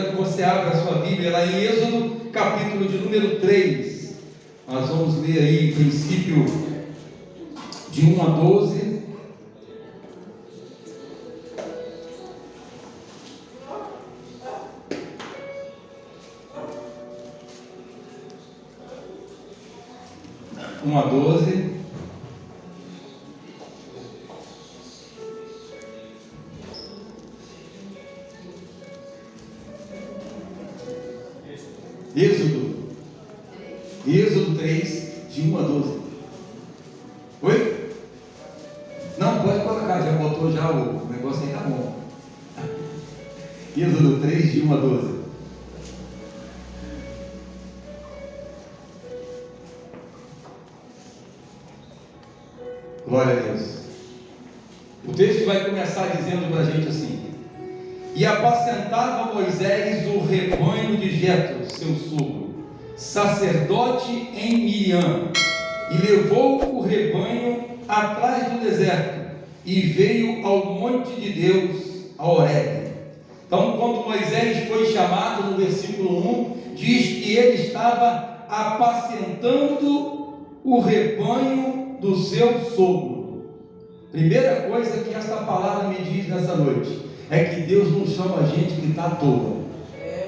quero que você abra a sua Bíblia lá em Êxodo, capítulo de número 3. Nós vamos ler aí, princípio de 1 a 12. A 12. Êxodo 3, de 1 a 12. Oi? Não, pode colocar, já botou já o negócio aí, tá bom. Êxodo 3, de 1 a 12. Glória a Deus. O texto vai começar dizendo para a gente assim: e apacentava Moisés o rebanho de Jetro, seu sogro, sacerdote em Miriam, e levou o rebanho atrás do deserto, e veio ao monte de Deus, a Horebe. Então, quando Moisés foi chamado, no versículo 1, diz que ele estava apacentando o rebanho do seu sogro. Primeira coisa que esta palavra me diz nessa noite é que Deus não chama a gente que está à toa.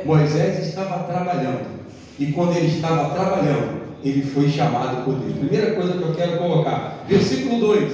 Moisés estava trabalhando, e quando ele estava trabalhando, ele foi chamado por Deus. Primeira coisa que eu quero colocar, versículo 2: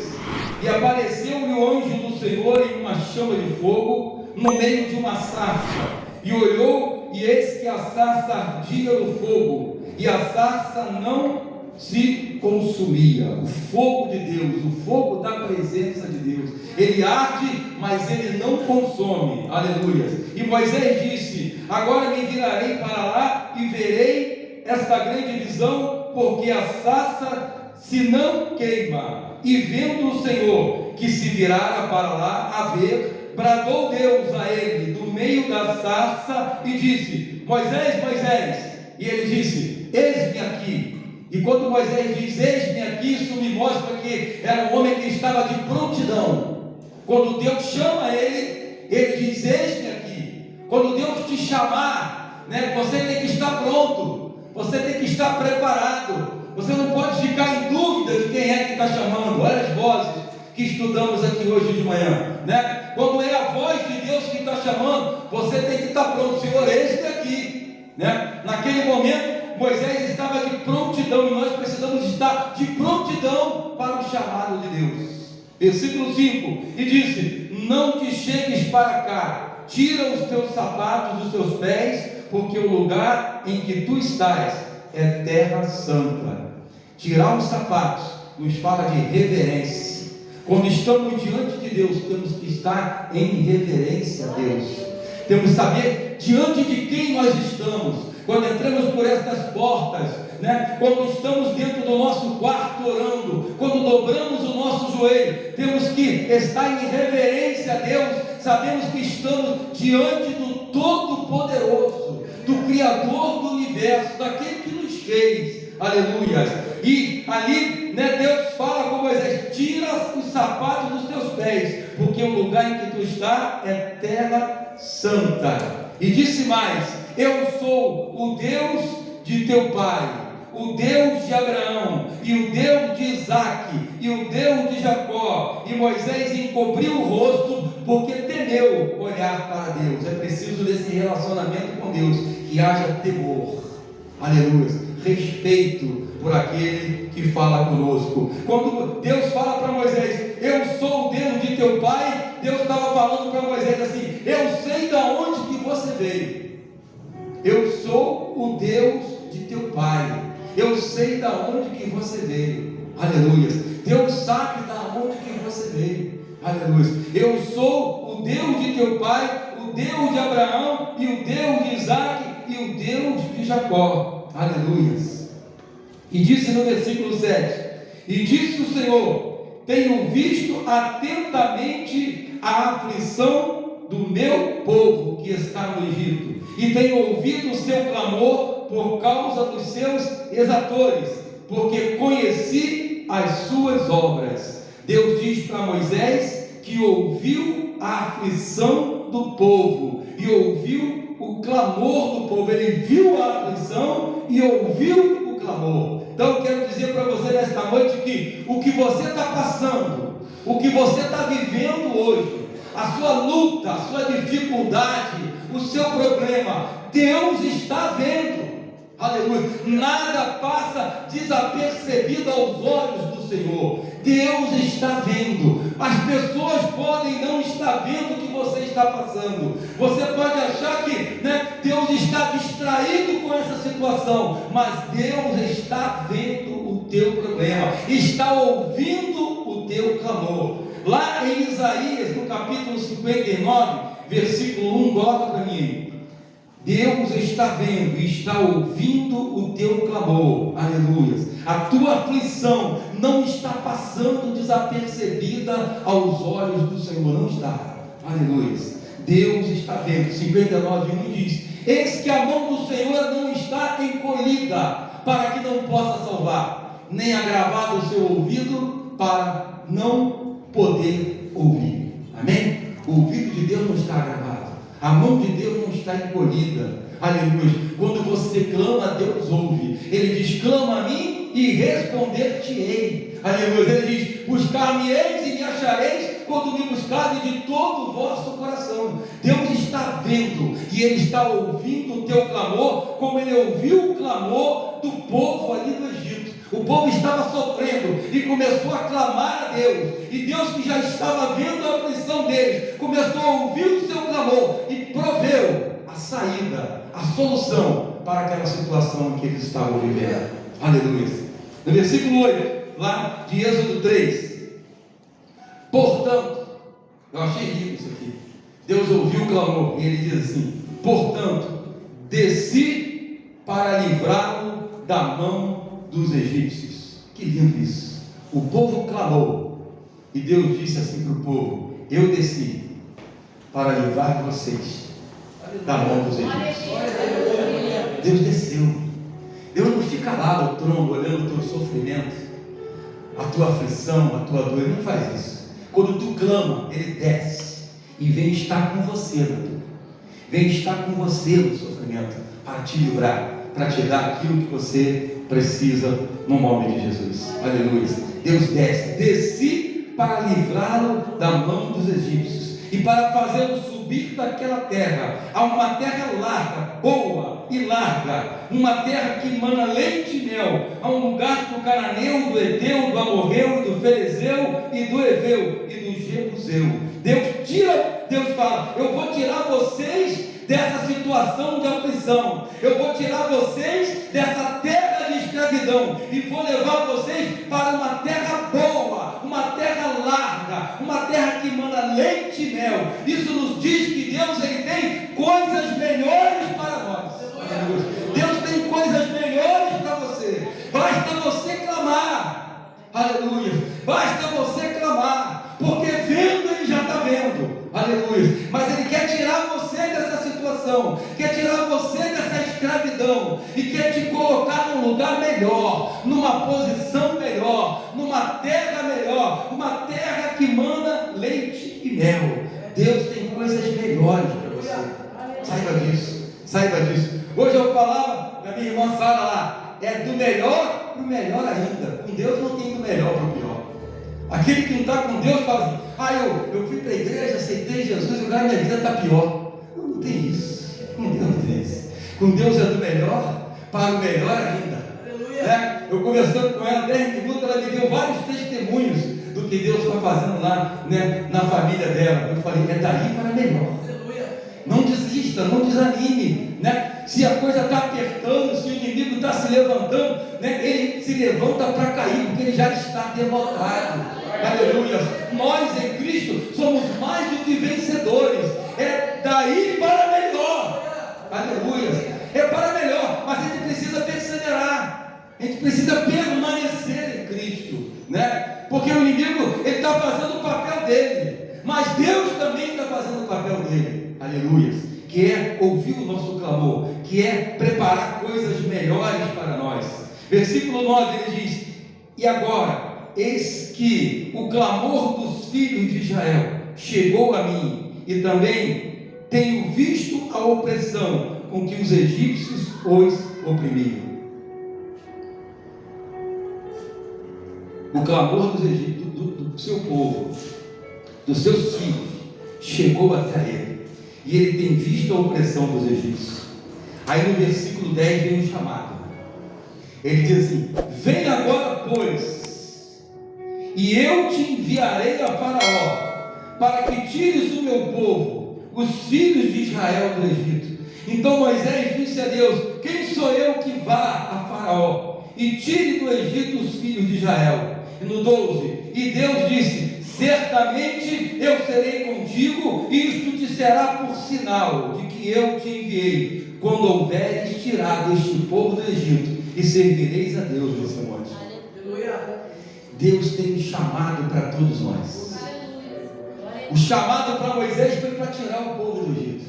e apareceu-lhe o anjo do Senhor em uma chama de fogo, no meio de uma sarça, e olhou, e eis que a sarça ardia no fogo, e a sarça não se consumia. O fogo de Deus, o fogo da presença de Deus, ele arde, mas ele não consome. Aleluia. E Moisés disse: agora me virarei para lá e verei esta grande visão, porque a sarça se não queima. E vendo o Senhor que se virara para lá a ver, bradou Deus a ele do meio da sarça e disse: Moisés, Moisés. E ele disse: eis-me aqui. E quando Moisés diz eis-me aqui, isso me mostra que era um homem que estava de prontidão. Quando Deus chama ele, ele diz eis-me aqui. Quando Deus te chamar, você tem que estar pronto, você tem que estar preparado, você não pode ficar em dúvida de quem é que está chamando. Olha as vozes que estudamos aqui hoje de manhã, quando é a voz de Deus que está chamando, você tem que estar pronto. Senhor, eis-me aqui, naquele momento Moisés estava de prontidão, e nós precisamos estar de prontidão para o chamado de Deus. Versículo 5: e disse: não te chegues para cá, tira os teus sapatos dos teus pés, porque o lugar em que tu estás é terra santa. Tirar os sapatos nos fala de reverência. Quando estamos diante de Deus, temos que estar em reverência a Deus. Temos que saber diante de quem nós estamos. Quando entramos por estas portas, quando estamos dentro do nosso quarto orando, quando dobramos o nosso joelho, temos que estar em reverência a Deus. Sabemos que estamos diante do Todo-Poderoso, do Criador do Universo, daquele que nos fez. Aleluia. E ali, Deus fala com Moisés: tira os sapatos dos teus pés, porque o lugar em que tu está é terra santa. E disse mais: eu sou o Deus de teu pai, o Deus de Abraão, e o Deus de Isaque, e o Deus de Jacó. E Moisés encobriu o rosto, porque temeu olhar para Deus. É preciso desse relacionamento com Deus, que haja temor, aleluia, respeito por aquele que fala conosco. Quando Deus fala para Moisés: eu sou o Deus de teu pai, Deus estava falando para Moisés assim: eu sei de onde que você veio. Eu sou o Deus de teu pai, eu sei de onde que você veio. Aleluia. Deus sabe de onde que você veio. Aleluia. Eu sou o Deus de teu pai, o Deus de Abraão, e o Deus de Isaque, e o Deus de Jacó. Aleluia. E disse no versículo 7: e disse o Senhor: tenho visto atentamente a aflição do meu povo que está no Egito, e tenho ouvido o seu clamor por causa dos seus exatores, porque conheci as suas obras. Deus diz para Moisés que ouviu a aflição do povo, e ouviu o clamor do povo, ele viu a aflição e ouviu o clamor. Então eu quero dizer para você nesta noite que o que você está passando, o que você está vivendo hoje, a sua luta, a sua dificuldade, o seu problema, Deus está vendo. Aleluia. Nada passa desapercebido aos olhos do Senhor. Deus está vendo. As pessoas podem não estar vendo o que você está passando. Você pode achar que Deus está distraído com essa situação, mas Deus está vendo o teu problema, está ouvindo o teu clamor. Lá em Isaías, no capítulo 59, versículo 1, coloca para mim. Deus está vendo e está ouvindo o teu clamor, aleluia. A tua aflição não está passando desapercebida aos olhos do Senhor, não está, aleluia. Deus está vendo. 59:1 diz: eis que a mão do Senhor não está encolhida para que não possa salvar, nem agravado o seu ouvido para não poder ouvir. Amém? O ouvido de Deus não está agravado. A mão de Deus não está encolhida, aleluia. Quando você clama, Deus ouve. Ele diz: clama a mim e responder-te-ei, aleluia. Ele diz: buscar-me-eis e me achareis quando me buscarem de todo o vosso coração. Deus está vendo e Ele está ouvindo o teu clamor, como Ele ouviu o clamor do povo ali do Egito. O povo estava sofrendo e começou a clamar a Deus, e Deus, que já estava vendo a aflição deles, começou a ouvir o seu clamor e proveu a saída, a solução para aquela situação que eles estavam vivendo. Aleluia. No versículo 8, lá de Êxodo 3, portanto, eu achei lindo isso aqui. Deus ouviu o clamor e Ele diz assim: portanto, desci para livrá-lo da mão dos egípcios. Que lindo isso. O povo clamou e Deus disse assim para o povo: eu desci para livrar vocês da mão dos egípcios. Deus desceu. Deus não fica lá no trono olhando o teu sofrimento, a tua aflição, a tua dor. Ele não faz isso. Quando tu clama, Ele desce e vem estar com você na dor, vem estar com você no sofrimento, para te livrar, para te dar aquilo que você precisa, no nome de Jesus. Aleluia. Deus desci para livrá-lo da mão dos egípcios e para fazê-lo subir daquela terra a uma terra larga, boa e larga, uma terra que emana leite e mel, a um lugar do cananeu, do Eteu, do Amorreu, do Ferezeu e do Eveu e do Jebuseu. Deus fala: eu vou tirar vocês dessa situação de aflição, eu vou tirar vocês dessa terra de escravidão e vou levar vocês para uma terra boa, uma terra larga, uma terra que emana leite e mel. Isso nos diz que Deus, Ele tem coisas melhores para nós. Deus tem coisas melhores para você. Basta você clamar, aleluia. Basta você clamar, porque vendo Ele já está vendo, aleluia. Mas Ele quer tirar você dessa situação, quer tirar você dessa escravidão e quer te colocar num lugar melhor, numa posição melhor, numa terra melhor, uma terra que manda leite e mel. Deus tem coisas melhores para você. Saiba disso, saiba disso. Hoje eu falava da minha irmã Sara lá, é do melhor para o melhor ainda. Com Deus não tem do melhor para o pior. Aquele que não está com Deus fala assim: eu fui para a igreja, aceitei Jesus e agora minha vida está pior. Não tem isso. Com Deus não tem isso. Com Deus é do melhor para o melhor ainda. Eu conversando com ela 10 minutos, ela me deu vários testemunhos do que Deus está fazendo lá, na família dela. Eu falei: é daí para melhor. Não desista, não desanime, se a coisa está apertando, se o inimigo está se levantando, ele se levanta para cair, porque ele já está derrotado. Aleluia. Nós em Cristo somos mais do que vencedores. É daí para melhor. Aleluia. É para melhor, mas a gente precisa perseverar, a gente precisa permanecer em Cristo, porque o inimigo, ele está fazendo o papel dele, mas Deus também está fazendo o papel dele. Aleluia. Que é ouvir o nosso clamor, que é preparar coisas melhores para nós. Versículo 9 ele diz: e agora, eis que o clamor dos filhos de Israel chegou a mim, e também tenho visto a opressão com que os egípcios os oprimiam. O clamor dos egípcios, do seu povo, dos seus filhos, chegou até ele, e ele tem visto a opressão dos egípcios. Aí no versículo 10 vem um chamado. Ele diz assim: vem agora, pois, e eu te enviarei a Faraó, para que tires o meu povo, os filhos de Israel, do Egito. Então Moisés disse a Deus: quem sou eu que vá a Faraó e tire do Egito os filhos de Israel? E no 12, e Deus disse: certamente eu serei contigo, e isto te será por sinal de que eu te enviei, quando houveres tirado este povo do Egito, e servireis a Deus nesse monte. Deus tem um chamado para todos nós. O chamado para Moisés foi para tirar o povo do Egito.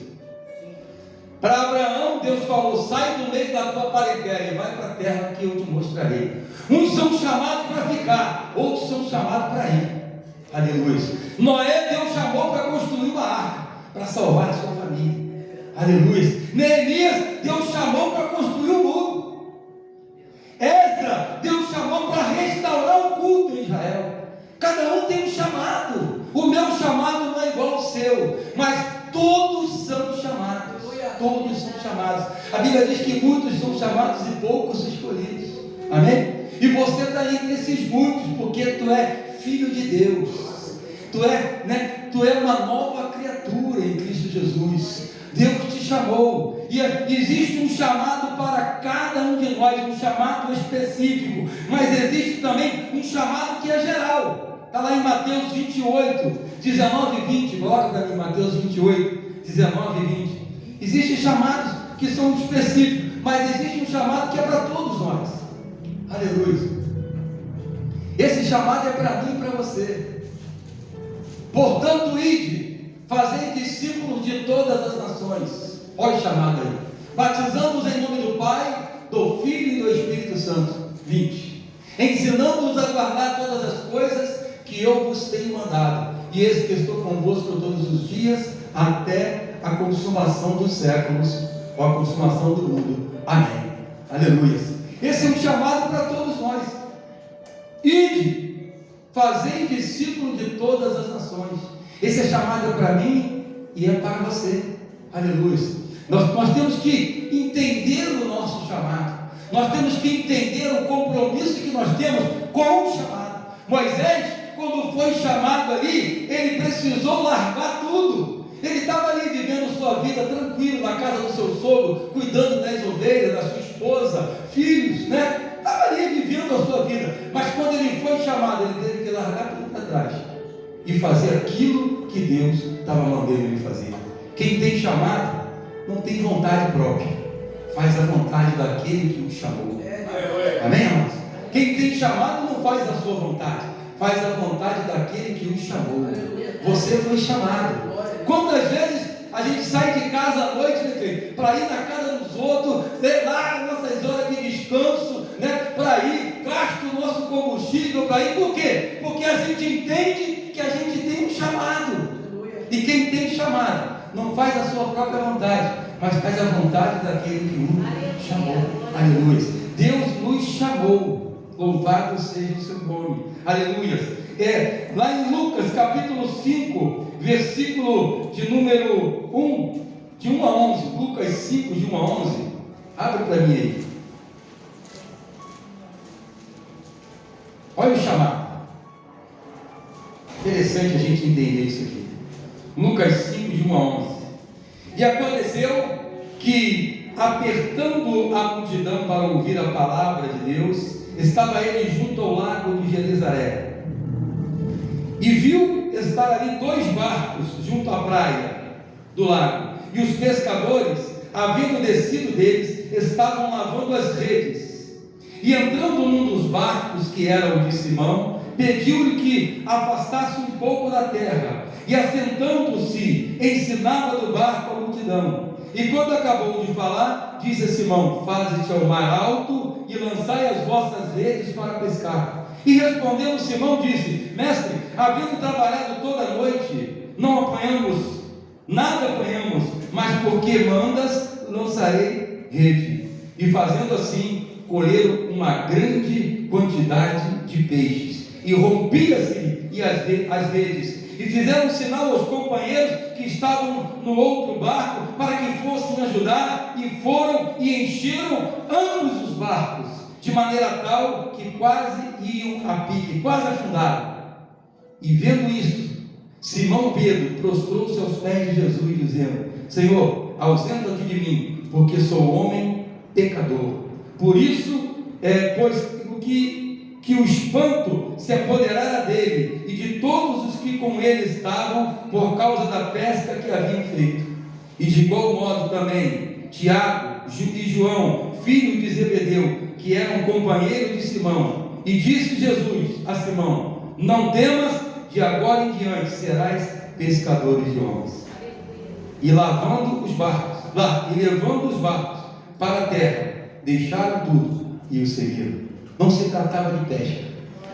Para Abraão, Deus falou: sai do meio da tua parentela e vai para a terra que eu te mostrarei. Uns são chamados para ficar, outros são chamados para ir. Aleluia. Noé, Deus chamou para construir uma arca, para salvar a sua família. Aleluia. Neemias, Deus chamou para construir o muro. Esdras, Deus chamou para restaurar o culto em Israel. Cada um tem um chamado. O meu chamado não é igual ao seu, mas todos são chamados. Todos são chamados. A Bíblia diz que muitos são chamados e poucos escolhidos. Amém? E você está entre esses muitos, porque tu é filho de Deus. Tu é uma nova criatura em Cristo Jesus. Deus te chamou, e existe um chamado para cada um de nós, um chamado específico, mas existe também um chamado que é geral. Está lá em Mateus 28, 19 e 20, coloca para mim, Mateus 28, 19 e 20. Existem chamados que são específicos, mas existe um chamado que é para todos nós. Aleluia. Esse chamado é para mim e para você. Portanto, ide, fazei discípulos de todas as nações. Olha o chamado aí. Batizando-os em nome do Pai, do Filho e do Espírito Santo. 20. Ensinando-os a guardar todas as coisas que eu vos tenho mandado. E eis que estou convosco todos os dias, até a consumação dos séculos, ou a consumação do mundo. Amém. Aleluia. Esse é um chamado para todos nós. Ide, fazei discípulos de todas as nações. Esse é chamado para mim e é para você. Aleluia. Nós temos que entender o nosso chamado. Nós temos que entender o compromisso que nós temos com o chamado. Moisés, quando foi chamado ali, ele precisou largar tudo. Ele estava ali vivendo sua vida tranquilo na casa do seu sogro, cuidando das ovelhas, da sua esposa, filhos, né? Estava ali vivendo a sua vida. Mas quando ele foi chamado, ele teve que largar tudo para trás e fazer aquilo que Deus estava mandando ele fazer. Quem tem chamado não tem vontade própria, faz a vontade daquele que o chamou. Amém, amados? Quem tem chamado não faz a sua vontade, faz a vontade daquele que o chamou. Você foi chamado. Quantas vezes a gente sai de casa à noite, né, para ir na casa dos outros, lá nas nossas horas de descanso, né, para ir, gasta o nosso combustível para ir. Por quê? Porque a gente entende que a gente tem um chamado. E quem tem chamado não faz a sua própria vontade, mas faz a vontade daquele que o chamou. Aleluia. Deus nos chamou. Louvado seja o seu nome. Aleluia. Lá em Lucas capítulo 5, versículo de número 1, de 1 a 11, Lucas 5, de 1 a 11, abre para mim aí. Olha o chamado. Interessante a gente entender isso aqui. Lucas 5, de 1 a 11. E aconteceu que, apertando a multidão para ouvir a palavra de Deus, estava ele junto ao lago de Genezaré. E viu estar ali 2 barcos junto à praia do lago. E os pescadores, havendo descido deles, estavam lavando as redes. E entrando num dos barcos, que era o de Simão, pediu-lhe que afastasse um pouco da terra. E assentando-se, ensinava do barco a multidão. E quando acabou de falar, disse a Simão: faze-te ao mar alto e lançai as vossas redes para pescar. E respondendo Simão, disse: mestre, havendo trabalhado toda a noite, não apanhamos nada apanhamos, mas porque mandas, lançarei rede. E fazendo assim, colheram uma grande quantidade de peixes. E rompia-se as redes. E fizeram sinal aos companheiros que estavam no outro barco, para que fossem ajudar, e foram e encheram ambos os barcos, de maneira tal que quase iam a pique, quase afundaram. E vendo isto, Simão Pedro prostrou-se aos pés de Jesus, dizendo: Senhor, ausenta-te de mim, porque sou homem pecador. Por isso, pois que o espanto se apoderara dele e de todos os que com ele estavam, por causa da pesca que haviam feito. E de igual modo também Tiago e João, filho de Zebedeu, que eram companheiros de Simão. E disse Jesus a Simão: não temas, de agora em diante serás pescadores de homens. E levando os barcos para a terra, deixaram tudo e o seguiram. Não se tratava de pesca,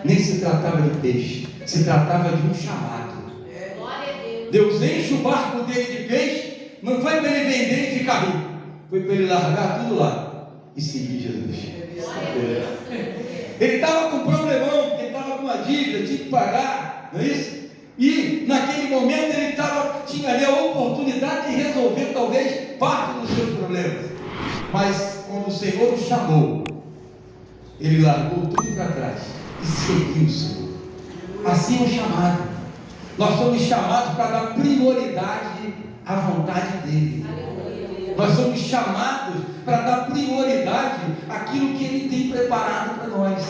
nem se tratava de peixe, se tratava de um chamado. Deus enche o barco dele de peixe, não foi para ele vender e ficar rico, foi para ele largar tudo lá e seguir Jesus. Ele estava com um problemão, porque ele estava com uma dívida, tinha que pagar, não é isso? E naquele momento ele tinha ali a oportunidade de resolver talvez parte dos seus problemas. Mas quando o Senhor o chamou, ele largou tudo para trás e seguiu o Senhor. Assim é o chamado. Nós somos chamados para dar prioridade à vontade dele. Nós somos chamados para dar prioridade àquilo que ele tem preparado para nós.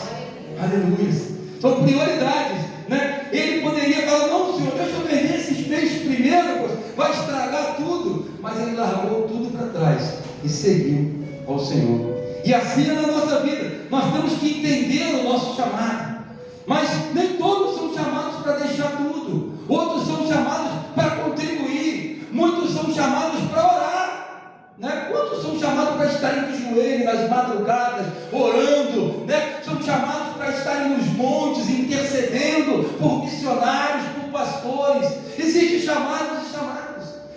Aleluia. São prioridades, né? Ele poderia falar: não, Senhor, deixa eu vender esses peixes primeiro, vai estragar tudo. Mas ele largou tudo para trás e seguiu ao Senhor. E assim é na nossa vida. Nós temos que entender o nosso chamado. Mas nem todos são chamados para deixar tudo. Outros são chamados para contribuir. Muitos são chamados para orar, né? Quantos são chamados para estarem de joelho nas madrugadas, orando, né? São chamados para estarem nos montes, intercedendo por missionários, por pastores. Existem chamados e chamados.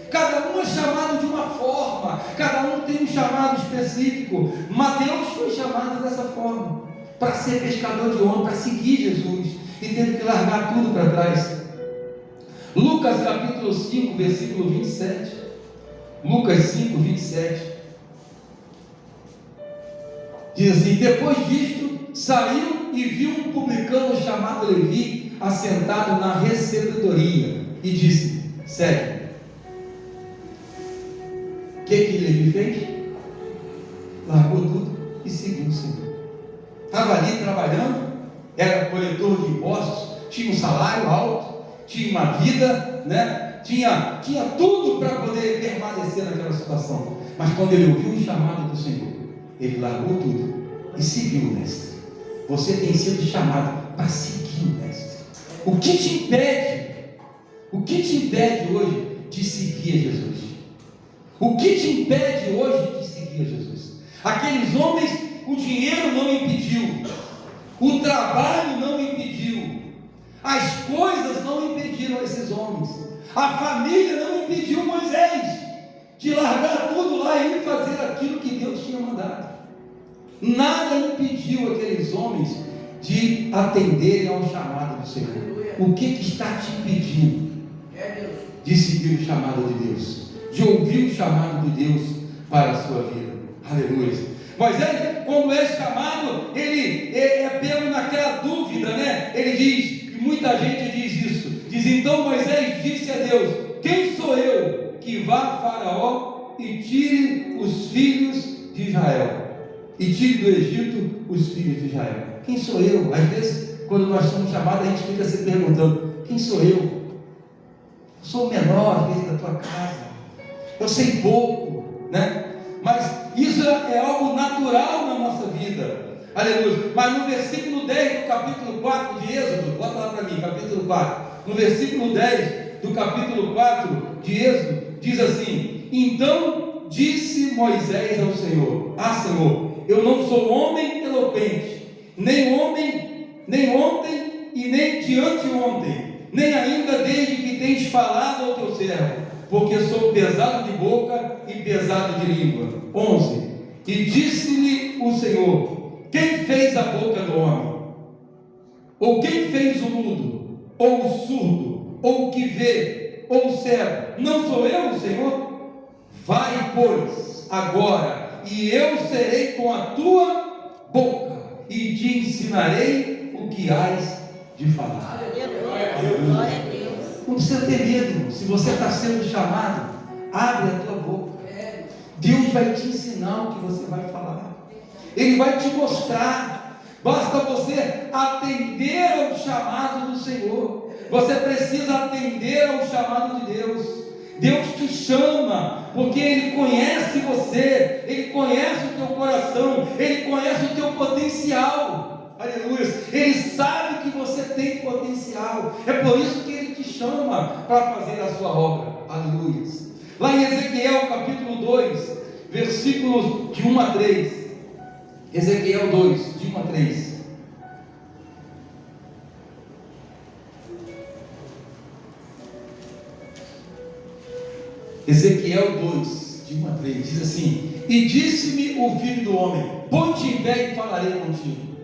Cada um é chamado de uma forma, cada um tem um chamado específico. Mateus foi chamado dessa forma, para ser pescador de homens, para seguir Jesus, e teve que largar tudo para trás. Lucas capítulo 5, versículo 27. Lucas 5, 27. Diz assim: depois disto, saiu e viu um publicano chamado Levi assentado na recebedoria, e disse: segue. O que Levi fez? Largou tudo e seguiu o Senhor. Estava ali trabalhando, era coletor de impostos, tinha um salário alto, tinha uma vida, né? tinha tudo para poder permanecer naquela situação. Mas quando ele ouviu o chamado do Senhor, ele largou tudo e seguiu o Mestre. Você tem sido chamado para seguir o Mestre. O que te impede hoje de seguir a Jesus? O que te impede hoje de seguir a Jesus? Aqueles homens, o dinheiro não impediu, o trabalho não impediu, as coisas não impediram esses homens, a família não impediu Moisés de largar tudo lá e ir fazer aquilo que Deus tinha mandado. Nada impediu aqueles homens de atenderem ao chamado do Senhor. O que está te impedindo de seguir o chamado de Deus? De ouvir o chamado de Deus para a sua vida? Aleluia. Moisés, quando é chamado, ele é pego naquela dúvida, né? Ele diz, e muita gente diz isso, diz: então Moisés disse a Deus: quem sou eu que vá a Faraó e tire os filhos de Israel? E tire do Egito os filhos de Israel. Quem sou eu? Às vezes, quando nós somos chamados, a gente fica se perguntando: quem sou eu? Eu sou o menor, às vezes, da tua casa. Eu sei pouco, né? Mas isso é algo natural na nossa vida. Aleluia. Mas no versículo 10 do capítulo 4 de Êxodo, bota lá para mim, capítulo 4. No versículo 10 do capítulo 4 de Êxodo, diz assim: então disse Moisés ao Senhor: ah, Senhor, eu não sou homem eloquente, nem ontem e nem de anteontem, nem ainda desde que tens falado ao teu servo, porque sou pesado de boca e pesado de língua. 11. E disse-lhe o Senhor: quem fez a boca do homem? Ou quem fez o mudo? Ou o surdo? Ou o que vê? Ou o cego? Não sou eu, o Senhor? Vai, pois, agora, e eu serei com a tua boca, e te ensinarei o que hás de falar. Glória a Deus. Não precisa ter medo, irmão. Se você está sendo chamado, abre a tua boca. Deus vai te ensinar o que você vai falar. Ele vai te mostrar. Basta você atender ao chamado do Senhor. Você precisa atender ao chamado de Deus. Deus te chama, porque Ele conhece você, Ele conhece o teu coração, Ele conhece o teu potencial. Aleluia. Ele sabe que você tem potencial. É por isso que Ele te chama para fazer a sua obra. Aleluia. Lá em Ezequiel capítulo 2, versículos de 1 a 3. Ezequiel 2, de 1 a 3. Ezequiel 2, de 1 a 3, diz assim: e disse-me o filho do homem: põe-te em pé e falarei contigo.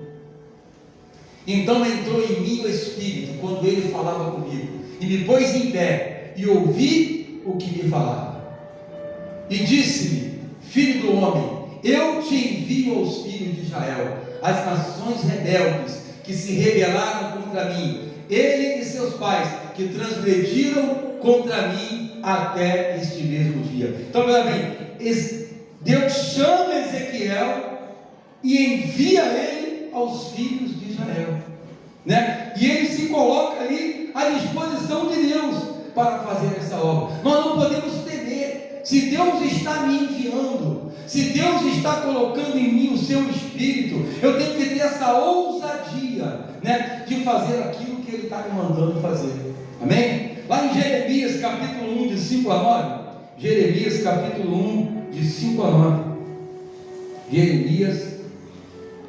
Então entrou em mim o Espírito, quando ele falava comigo, e me pôs em pé, e ouvi o que me falava. E disse-me: filho do homem, eu te envio aos filhos de Israel, as nações rebeldes, que se rebelaram contra mim, ele e seus pais, que transgrediram contra mim até este mesmo dia. Então, veja bem, Deus chama Ezequiel e envia ele aos filhos de Israel, né? E ele se coloca ali à disposição de Deus para fazer essa obra. Nós não podemos temer. Se Deus está me enviando, se Deus está colocando em mim o seu Espírito, eu tenho que ter essa ousadia, né, de fazer aquilo que Ele está me mandando fazer. Amém? Lá em Jeremias capítulo 1, de 5 a 9. Jeremias capítulo 1, de 5 a 9. Jeremias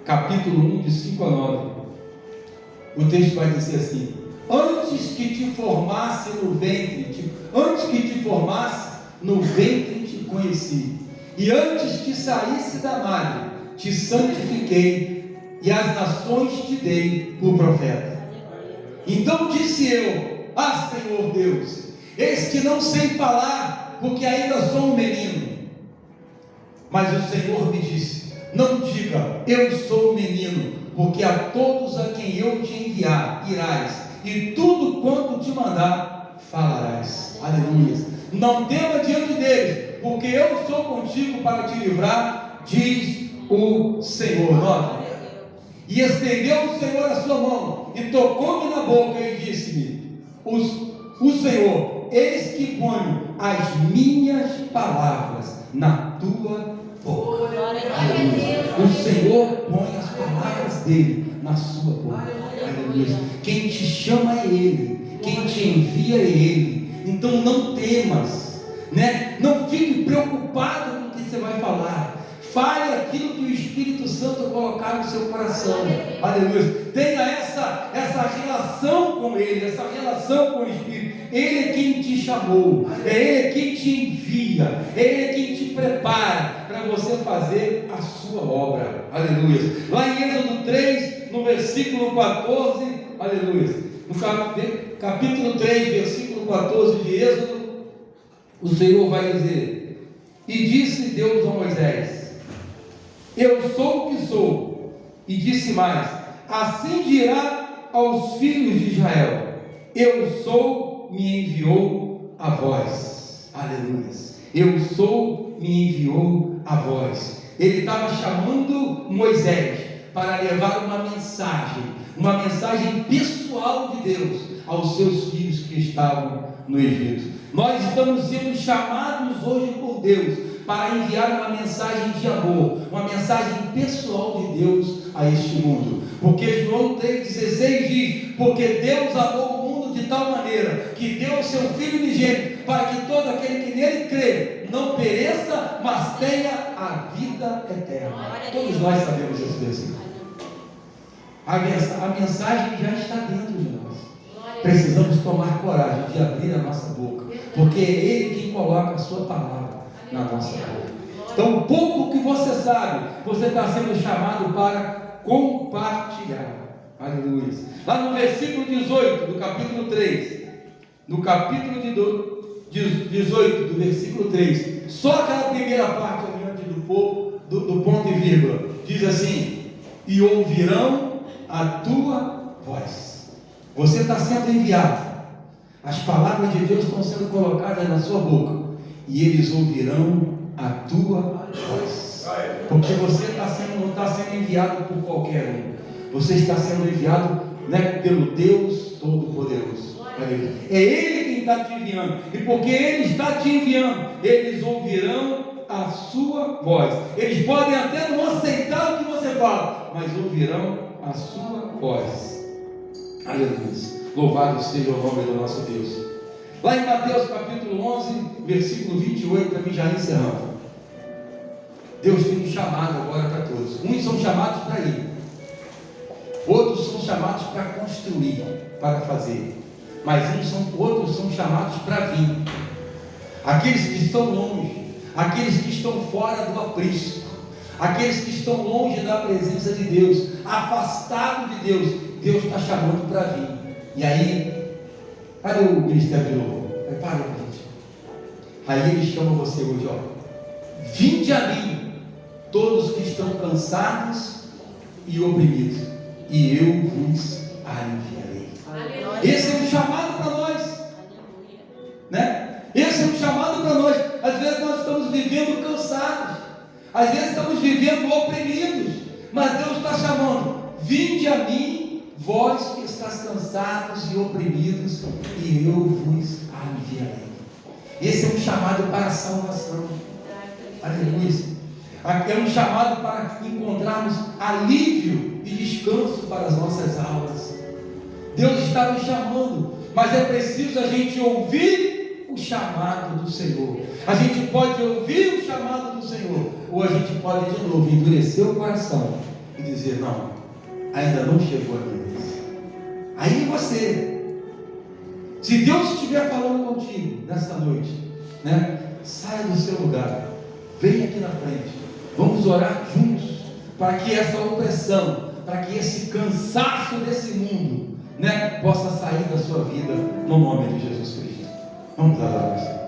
capítulo 1, de 5 a 9. O texto vai dizer assim: antes que te formasse no ventre, antes que te formasse no ventre te conheci, e antes que saísse da madre te santifiquei, e as nações te dei por profeta. Então disse eu: ah, Senhor Deus, eis que não sei falar, porque ainda sou um menino. Mas o Senhor me disse: não diga, eu sou um menino, porque a todos a quem eu te enviar irás, e tudo quanto te mandar falarás. Aleluia. Não tema diante deles, porque eu sou contigo para te livrar, diz o Senhor. Nota. E estendeu o Senhor a sua mão, e tocou-me na boca, e disse-me: o Senhor, eis que ponho as minhas palavras na tua boca. Aleluia. O Senhor põe as palavras dele na sua boca. Aleluia. Quem te chama é Ele, quem te envia é Ele. Então não temas, né? Não fique preocupado com o que você vai falar. Fale aquilo que o Espírito Santo colocar no seu coração. Aleluia. Tenha essa relação com Ele, essa relação com o Espírito. Ele é quem te chamou, é Ele quem te envia, é Ele quem te prepara para você fazer a sua obra. Aleluia. Lá em Êxodo 3, no versículo 14, aleluia. No capítulo 3, versículo 14 de Êxodo, o Senhor vai dizer: e disse Deus a Moisés: eu sou o que sou. E disse mais: assim dirá aos filhos de Israel: eu sou, me enviou a vós. Aleluia. Eu sou, me enviou a vós. Ele estava chamando Moisés para levar uma mensagem pessoal de Deus aos seus filhos que estavam no Egito. Nós estamos sendo chamados hoje por Deus para enviar uma mensagem de amor, uma mensagem pessoal de Deus a este mundo. Porque João 3,16 diz: porque Deus amou o mundo de tal maneira que deu o seu Filho unigênito, para que todo aquele que nele crê não pereça, mas tenha a vida eterna. Todos nós sabemos esse versículo. A mensagem já está dentro de nós. Precisamos tomar coragem de abrir a nossa boca porque é Ele quem coloca a sua palavra na nossa boca. Então, o pouco que você sabe, você está sendo chamado para compartilhar. Aleluia. Lá no versículo 18 do capítulo 3, no capítulo 18 do versículo 3, só aquela primeira parte ali antes do ponto e vírgula, diz assim: e ouvirão a tua voz. Você está sendo enviado, as palavras de Deus estão sendo colocadas na sua boca, e eles ouvirão a tua voz, porque você não está sendo enviado por qualquer um, você está sendo enviado, pelo Deus Todo-Poderoso. É Ele quem está te enviando, e porque Ele está te enviando, eles ouvirão a sua voz. Eles podem até não aceitar o que você fala, mas ouvirão a sua voz. Aleluia. Louvado seja o nome do nosso Deus. Lá em Mateus capítulo 11, versículo 28, para mim já encerrando. Deus tem um chamado agora para todos. Uns são chamados para ir, outros são chamados para construir, para fazer, mas outros são chamados para vir. Aqueles que estão longe, aqueles que estão fora do aprisco, aqueles que estão longe da presença de Deus, afastados de Deus, Deus está chamando para vir. E aí, cadê o ministério de louvor? Prepara, gente. Aí Ele chama você hoje, vinde a mim, todos que estão cansados e oprimidos, e eu vos aliviarei. Esse é um chamado para nós, Esse é um chamado para nós. Às vezes nós estamos vivendo cansados, às vezes estamos vivendo oprimidos, mas Deus está chamando: vinde a mim, vós que estáis cansados e oprimidos, e eu vos aliviarei. Esse é um chamado para a salvação. Aleluia. É um chamado para encontrarmos alívio e descanso para as nossas almas. Deus está nos chamando, mas é preciso a gente ouvir o chamado do Senhor. A gente pode ouvir o chamado do Senhor, ou a gente pode de novo endurecer o coração e dizer: não, ainda não chegou a minha vez. Aí você, se Deus estiver falando contigo nessa noite, saia do seu lugar, venha aqui na frente, vamos orar juntos, para que essa opressão, para que esse cansaço desse mundo, possa sair da sua vida, no nome de Jesus Cristo. Vamos adorar o Senhor.